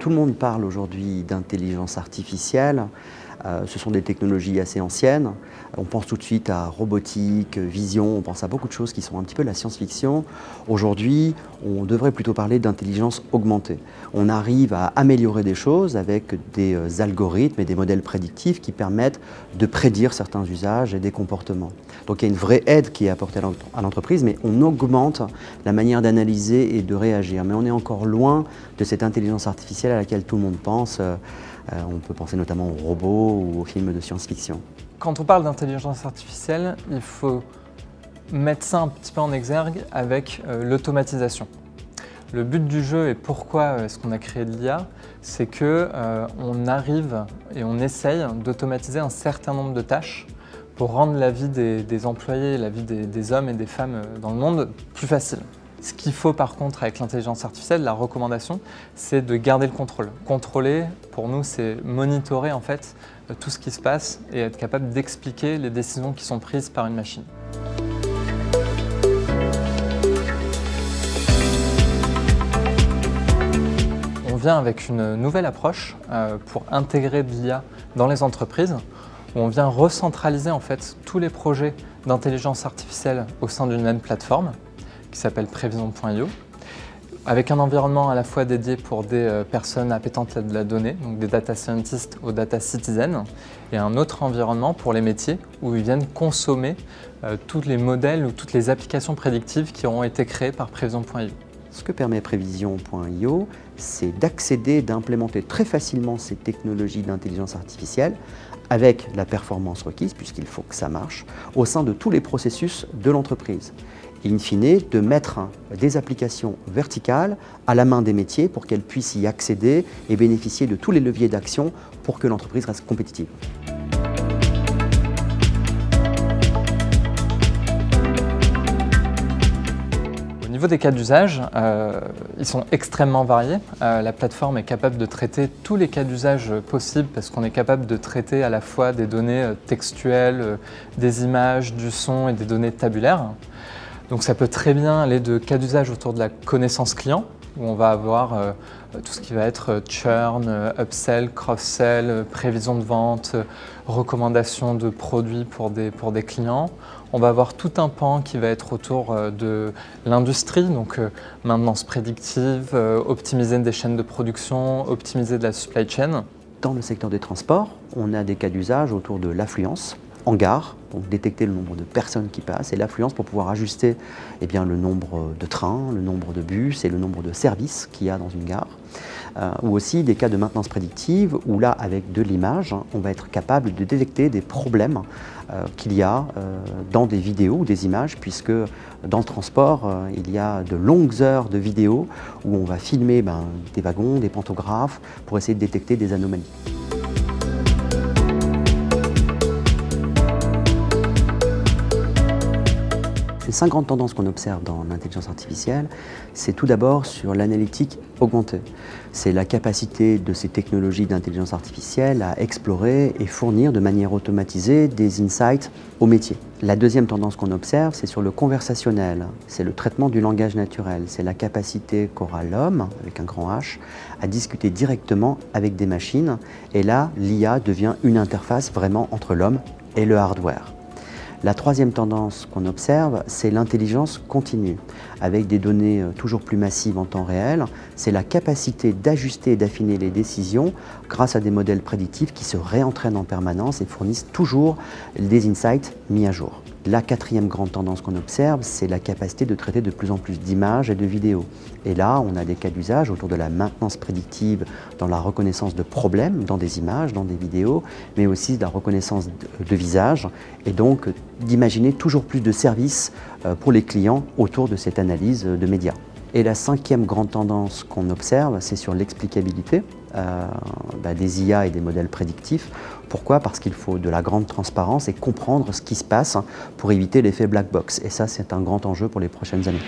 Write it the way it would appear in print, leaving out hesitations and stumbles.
Tout le monde parle aujourd'hui d'intelligence artificielle. Ce sont des technologies assez anciennes. On pense tout de suite à robotique, vision, on pense à beaucoup de choses qui sont un petit peu de la science-fiction. Aujourd'hui, on devrait plutôt parler d'intelligence augmentée. On arrive à améliorer des choses avec des algorithmes et des modèles prédictifs qui permettent de prédire certains usages et des comportements. Donc il y a une vraie aide qui est apportée à l'entreprise, mais on augmente la manière d'analyser et de réagir. Mais on est encore loin de cette intelligence artificielle à laquelle tout le monde pense. On peut penser notamment aux robots ou aux films de science-fiction. Quand on parle d'intelligence artificielle, il faut mettre ça un petit peu en exergue avec l'automatisation. Le but du jeu et pourquoi est-ce qu'on a créé de l'IA, c'est qu'on arrive et on essaye d'automatiser un certain nombre de tâches pour rendre la vie des employés, la vie des hommes et des femmes dans le monde plus facile. Ce qu'il faut par contre avec l'intelligence artificielle, la recommandation, c'est de garder le contrôle. Contrôler, pour nous, c'est monitorer en fait tout ce qui se passe et être capable d'expliquer les décisions qui sont prises par une machine. On vient avec une nouvelle approche pour intégrer de l'IA dans les entreprises, où on vient recentraliser en fait tous les projets d'intelligence artificielle au sein d'une même plateforme, qui s'appelle Prevision.io, avec un environnement à la fois dédié pour des personnes appétentes de la donnée, donc des data scientists aux data citizens, et un autre environnement pour les métiers où ils viennent consommer tous les modèles ou toutes les applications prédictives qui auront été créées par Prevision.io. Ce que permet Prevision.io, c'est d'accéder, d'implémenter très facilement ces technologies d'intelligence artificielle avec la performance requise, puisqu'il faut que ça marche, au sein de tous les processus de l'entreprise. Et in fine, de mettre des applications verticales à la main des métiers pour qu'elles puissent y accéder et bénéficier de tous les leviers d'action pour que l'entreprise reste compétitive. Au niveau des cas d'usage, ils sont extrêmement variés. La plateforme est capable de traiter tous les cas d'usage possibles parce qu'on est capable de traiter à la fois des données textuelles, des images, du son et des données tabulaires. Donc ça peut très bien aller de cas d'usage autour de la connaissance client, où on va avoir tout ce qui va être churn, upsell, cross-sell, prévision de vente, recommandation de produits pour des clients. On va avoir tout un pan qui va être autour de l'industrie, donc maintenance prédictive, optimiser des chaînes de production, optimiser de la supply chain. Dans le secteur des transports, on a des cas d'usage autour de l'affluence en gare, donc détecter le nombre de personnes qui passent, et l'affluence pour pouvoir ajuster le nombre de trains, le nombre de bus et le nombre de services qu'il y a dans une gare. Ou aussi des cas de maintenance prédictive où là, avec de l'image, on va être capable de détecter des problèmes qu'il y a dans des vidéos ou des images, puisque dans le transport, il y a de longues heures de vidéos où on va filmer des wagons, des pantographes, pour essayer de détecter des anomalies. Les 5 grandes tendances qu'on observe dans l'intelligence artificielle, c'est tout d'abord sur l'analytique augmentée. C'est la capacité de ces technologies d'intelligence artificielle à explorer et fournir de manière automatisée des insights au métier. La deuxième tendance qu'on observe, c'est sur le conversationnel. C'est le traitement du langage naturel. C'est la capacité qu'aura l'homme, avec un grand H, à discuter directement avec des machines. Et là, l'IA devient une interface vraiment entre l'homme et le hardware. La troisième tendance qu'on observe, c'est l'intelligence continue. Avec des données toujours plus massives en temps réel, c'est la capacité d'ajuster et d'affiner les décisions grâce à des modèles prédictifs qui se réentraînent en permanence et fournissent toujours des insights mis à jour. La quatrième grande tendance qu'on observe, c'est la capacité de traiter de plus en plus d'images et de vidéos. Et là, on a des cas d'usage autour de la maintenance prédictive dans la reconnaissance de problèmes dans des images, dans des vidéos, mais aussi de la reconnaissance de visage, et donc d'imaginer toujours plus de services pour les clients autour de cette analyse de médias. Et la cinquième grande tendance qu'on observe, c'est sur l'explicabilité des IA et des modèles prédictifs. Pourquoi? Parce qu'il faut de la grande transparence et comprendre ce qui se passe pour éviter l'effet black box. Et ça, c'est un grand enjeu pour les prochaines années.